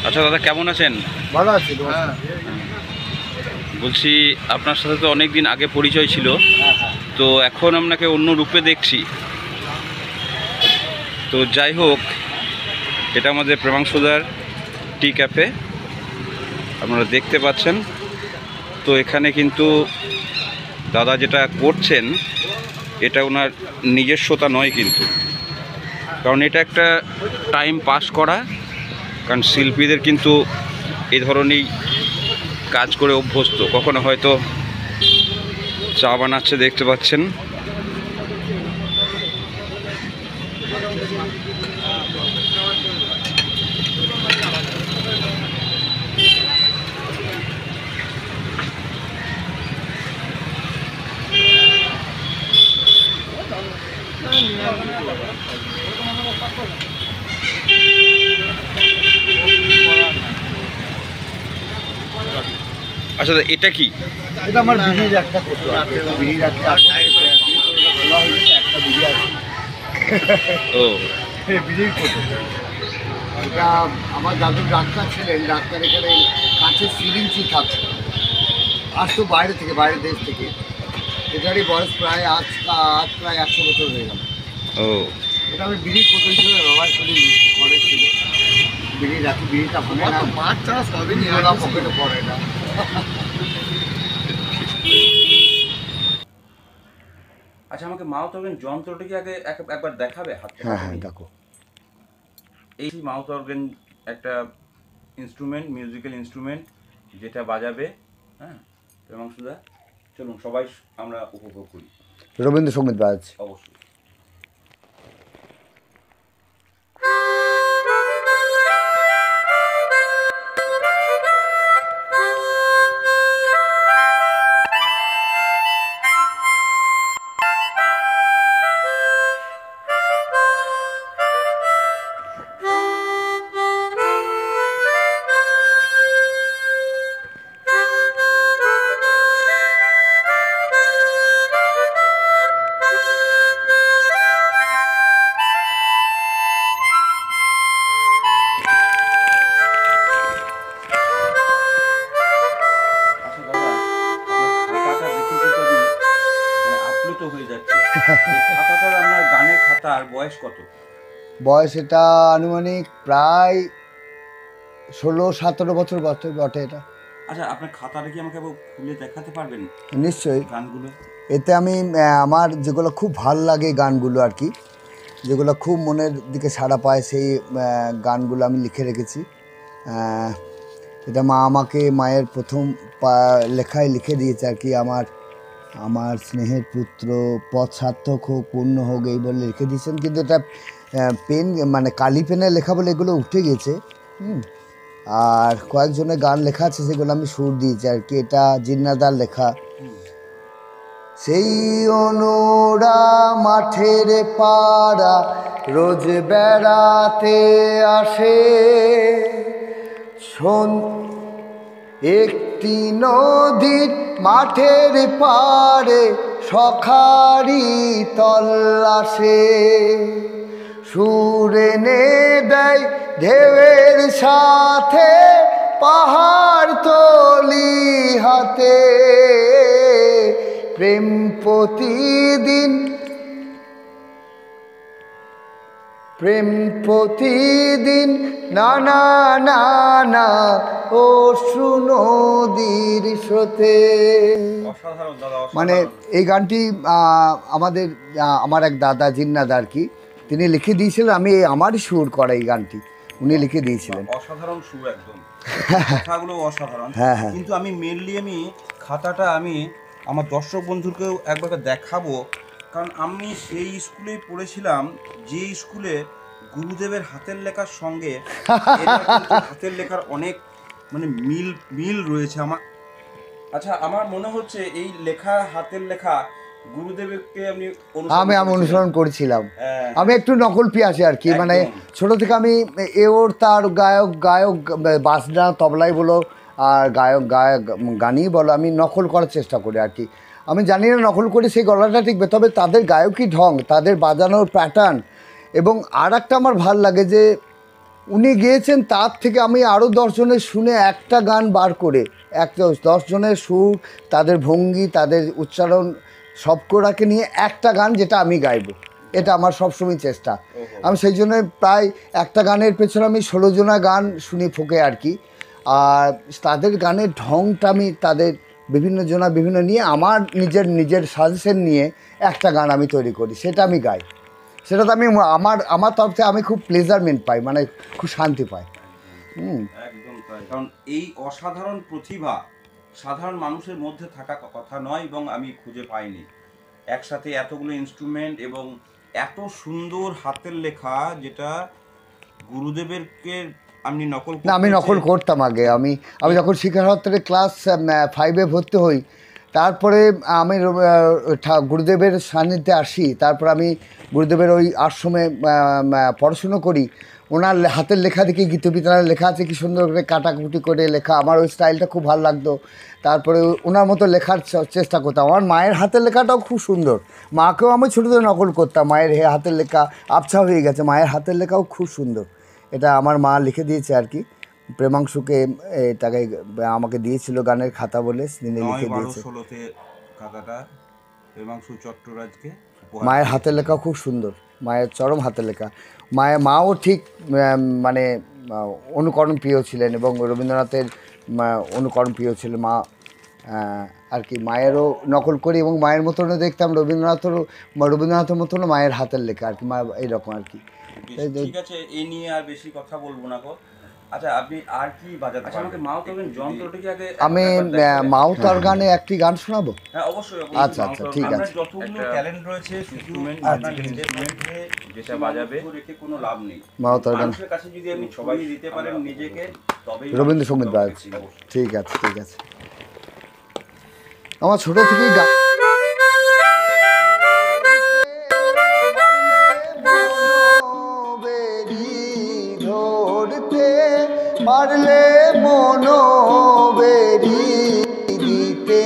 আচ্ছা দাদা, কেমন আছেন? ভালো আছি। বলছি আপনার সাথে তো অনেক দিন আগে পরিচয় ছিল, তো এখন আপনাকে অন্য রূপে দেখছি। তো যাই হোক, এটা আমাদের প্রেমাংশুদার টি ক্যাফে, আপনারা দেখতে পাচ্ছেন। তো এখানে কিন্তু দাদা যেটা করছেন এটা ওনার নিজস্বতা নয় কিন্তু, কারণ এটা একটা টাইম পাস করা। কারণ শিল্পীদের কিন্তু এই ধরনেরই কাজ করে অভ্যস্ত। কখনো হয়তো চা বানাচ্ছে দেখতে পাচ্ছেন। আচ্ছা, এটা কি? এটা আমার বিড়ির একটা ফটো আছে, বিড়ির একটা বিড়ি আছে। ও, বিড়ির ফটো। এটা আমার দাদুর ডাক্তার ছিলেন, ডাক্তার এখানে কাছের সিরিঞ্জই থাকতো, আসতো বাইরে থেকে, বাইরের দেশ থেকে। এটারই বয়স প্রায় আজ প্রায় 100 বছর হয়ে গেল। ও, এটা আমি বিড়ির ফটো হিসেবে ব্যবহার করি, ঘরে ছিল। বিড়ি রাখি, বিড়িটা হবে না, মাছ ছাড়া সবই নিয়ে পকেটে পড়ে না। আচ্ছা, আমাকে মাউথ অর্গান যন্ত্রটাকে আগে একবার দেখাবে হাতে? হ্যাঁ হ্যাঁ, দেখো। এই মাউথ অর্গান একটা ইনস্ট্রুমেন্ট, মিউজিক্যাল ইনস্ট্রুমেন্ট, যেটা বাজাবে। হ্যাঁ প্রেমাংশুদা, চলুন সবাই আমরা উপভোগ করি। রবীন্দ্রসঙ্গীত বাজাচ্ছে। অবশ্যই। গানের খাতার বয়স কত? বয়স এটা আনুমানিক প্রায় 16-17 বছর বটে এটা। আচ্ছা, আপনার খাতাটা কি আমাকে খুলে দেখাতে পারবেন? নিশ্চয়ই। গানগুলো এতে আমি আমার যেগুলো খুব ভাল লাগে গানগুলো আর কি, যেগুলো খুব মনের দিকে সাড়া পায়, সেই গানগুলো আমি লিখে রেখেছি। এটা মা আমাকে মায়ের প্রথম লেখায় লিখে দিয়েছে আর কি। আমার স্নেহের পুত্র পথ সার্থক হোক, পূর্ণ হোক, এই বলে লিখে দিয়েছেন। কিন্তু এটা পেন মানে কালি পেনে লেখা বলে এগুলো উঠে গেছে। আর কয়েকজনের গান লেখা আছে, সেগুলো আমি সুর দিয়েছি আর কি। এটা জিন্নাদার লেখা। সেই অনুরা মাঠের পাড়া রোজ বেড়াতে আসে, শোন একটি নদীর মাঠের পাড়ে সখারি তল্লাশে, সুর এনে দেয় ঢেউয়ের সাথে পাহাড় তলি হাতে, প্রেম প্রতিদিন নানা নানা ও নদীর স্রোতে। মানে এই গানটি আমার এক দাদা জিন্নাদা আর কি, তিনি লিখে দিয়েছিলেন। আমি আমারই সুর করা এই গানটি উনি লিখে দিয়েছিলেন। অসাধারণ সুর, একদম কথাগুলো অসাধারণ। হ্যাঁ হ্যাঁ। কিন্তু আমি খাতাটা আমার দর্শক বন্ধুকেও একবার দেখাবো, কারণ আমি সেই স্কুলেই পড়েছিলাম যে স্কুলে গুরুদেবের হাতের লেখার সঙ্গে হাতের লেখার অনেক মিল রয়েছে আমার। আচ্ছা, আমার মনে হচ্ছে এই লেখা, হাতের লেখা গুরুদেবকে আমি অনুসরণ করেছিলাম। আমি একটু নকল পিয়াসি আর কি, মানে ছোট থেকে আমি তার গায়ক বাজনা তবলাই বলো আর গানই বলো, আমি নকল করার চেষ্টা করি আর কি। আমি জানি না নকল করে সেই গলাটা টিকবে, তবে তাদের গায়কী ঢং, তাদের বাজানোর প্যাটার্ন। এবং আর একটা আমার ভাল লাগে যে উনি গেয়েছেন, তার থেকে আমি আরও 10 জনের শুনে একটা গান বার করে, 10 জনের সুর, তাদের ভঙ্গি, তাদের উচ্চারণ সব করাকে নিয়ে একটা গান যেটা আমি গাইবো, এটা আমার সবসময় চেষ্টা। আমি সেই জন্য প্রায় একটা গানের পেছনে আমি 16 জনা গান শুনি ফোকে আর কি। আর তাদের গানের ঢংটা আমি তাদের বিভিন্ন জনা বিভিন্ন নিয়ে আমার নিজের সাজেশন নিয়ে একটা গান আমি তৈরি করি, সেটা আমি গাই। সেটাতে আমি আমার তরফ থেকে আমি খুব প্লেজারমেন্ট পাই, মানে খুব শান্তি পাই। একদম তাই, কারণ এই অসাধারণ প্রতিভা সাধারণ মানুষের মধ্যে থাকা কথা নয়, এবং আমি খুঁজে পাইনি। একসাথে এতগুলো ইনস্ট্রুমেন্ট এবং এত সুন্দর হাতের লেখা, যেটা গুরুদেবেরকে আপনি নকল না, আমি নকল করতাম আগে। আমি যখন শিক্ষাক্ষেত্রে ক্লাস 5-এ ভর্তি হই, তারপরে আমি গুরুদেবের সান্নিধ্যে আসি। তারপর আমি গুরুদেবের ওই আশ্রমে পড়াশুনো করি। ওনার হাতের লেখা দেখি, গীতবিতানের লেখা আছে কি সুন্দর করে কাটাকুটি করে লেখা, আমার ওই স্টাইলটা খুব ভালো লাগতো। তারপরে ওনার মতো লেখার চেষ্টা করতাম। আমার মায়ের হাতের লেখাটাও খুব সুন্দর, মাকেও আমি ছোটো থেকে নকল করতাম। মায়ের হাতের লেখা আবছা হয়ে গেছে, মায়ের হাতের লেখাও খুব সুন্দর। এটা আমার মা লিখে দিয়েছে আর কি, প্রেমাংশুকে এটাকে আমাকে দিয়েছিল গানের খাতা বলে, তিনি লিখে দিয়েছে। 9-12-16-তে খাতাটা প্রেমাংশু চট্টরাজকে মায়ের হাতের লেখা খুব সুন্দর, মায়ের চরম হাতের লেখা। মাও ঠিক মানে অনুকরণ প্রিয় ছিলেন, এবং রবীন্দ্রনাথের অনুকরণ প্রিয় ছিলেন মা আর কি। মায়েরও নকল করি, এবং মায়ের মতনও দেখতাম রবীন্দ্রনাথের মতনও মায়ের হাতের লেখা আর কি, মা এইরকম আর কি। ঠিক আছে, এই নিয়ে আর বেশি কথা বলবো না গো। আচ্ছা, আপনি আর কি বাজাতে পারেন? আমাকে মাউথ অর্গান যন্ত্রটিকে আগে আমি মাউথ অর্গানে একটি গান শোনাবো। হ্যাঁ, অবশ্যই। আচ্ছা, ঠিক আছে। যতগুলো ট্যালেন্ট রয়েছে, ইনস্ট্রুমেন্ট আপনার নিজের মধ্যে যেটা বাজাবে, রেখে কোনো লাভ নেই। মাউথ অর্গান মানুষের কাছে যদি আপনি সবাই দিতে পারেন নিজেকে, তবেই রবীন্দ্রসঙ্গীত বাজাচ্ছি। ঠিক আছে। আমার ছোট থেকেই গান ধরতে পারলে মনোবেরি দিতে,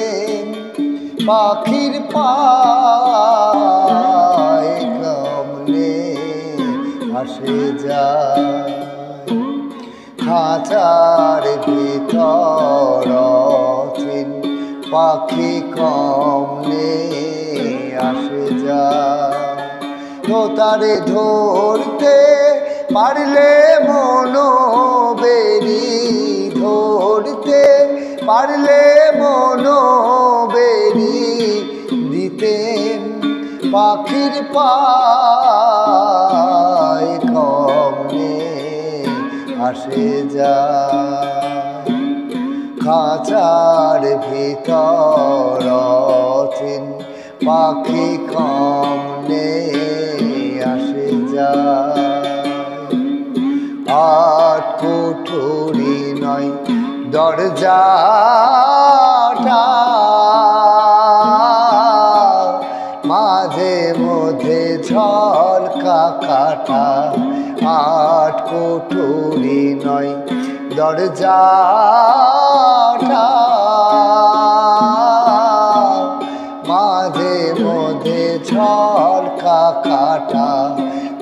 পাখির পায় কমলে আসে যায়, খাঁচার ভিতর পাখি কমলে আসে যায়। তো তারে ধরতে পারলে মনোবেরি, ধরতে পারলে মনোবেরি দিতেন, পাখির পায় কমলে আসে যায়, খাঁচার ভিতর পাখি কমলে আসে যায়। আট কুঠুরি নয় দরজাটা, মাঝে মধ্যে ঝলকা কাটা। আট কুঠুরি নয় দরজাটা, মাঝে মধ্যে ঝলকা কাটা।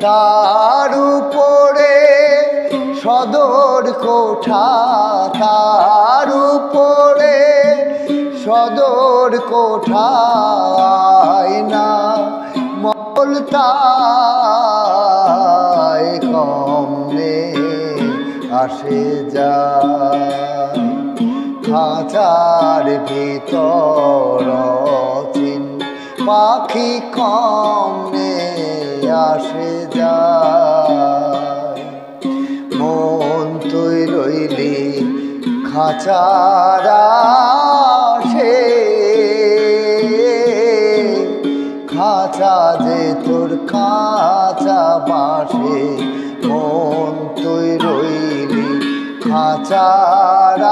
তার উপরে সদর কোঠা, তার উপরে সদর কোঠায় না মলতায় কমলে আসে যায়, খাঁচার ভিতর পাখি কমলে আসে যায়। মন তুই রইলি খাঁচার আসে, খাঁচা যে তোর খাঁচা বাসে। মন তুই রইলি খাঁচার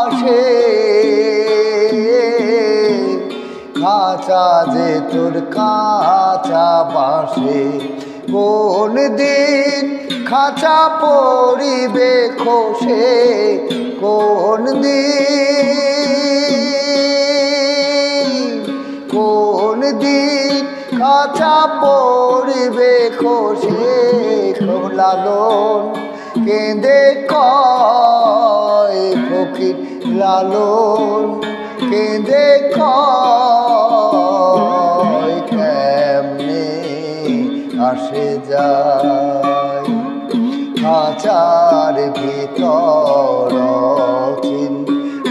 আসে, খাঁচা যে তোর কাঁচা বাসে। কোন দিন খাঁচা পরিবে খোসে কোন দিন খাঁচা পরিবে খোসে লালন কেঁদে কয় ফকির লালন কেঁদে কয় কেমনে আসে যায় খাঁচার ভিতর চিন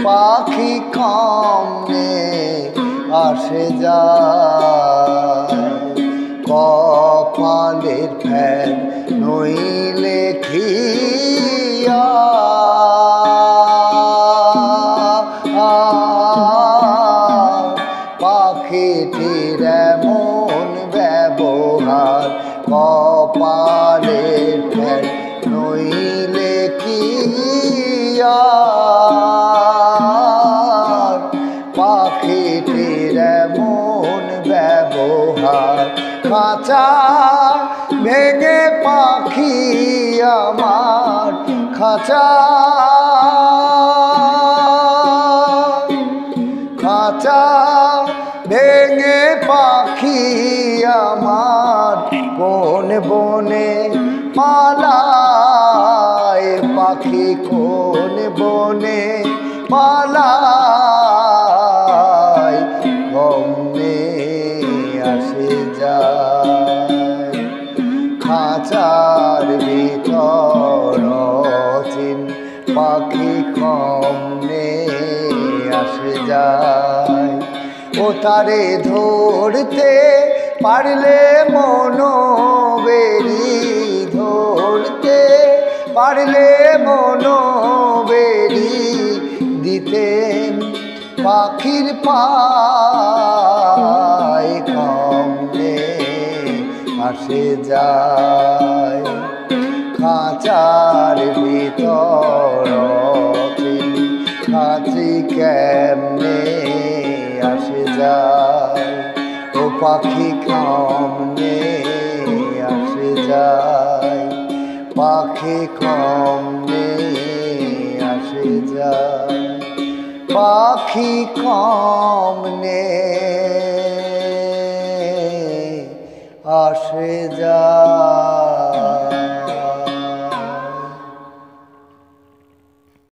পাখি কামনে আসে যায় কপালের ফ্যান নইলে খিয়া পাখিটির এমন ব্যবহার কপালের ফ্যান নইলে খিয়া পাখিটির এমন ব্যবহার খাঁচা ভেঙে পাখি আমার খাঁচা ভেঙে পাখি আমার কোন বনে পালায় পাখি কোন বনে পালায় কমনে আসে যায় খাঁচার ভিতর চিন পাখি কমনে আসে যায় ও তারে ধরতে পারলে মনোবেরি ধরতে পারলে মনোবেরি দিতেন পাখির পায় কমনে আসে যায় খাঁচার ভিতর খাঁচি কেমনে আসে যায় ও পাখি কমনে আসে যায় পাখি কমনে আসে যায় পাখি কমনে আসে যায়।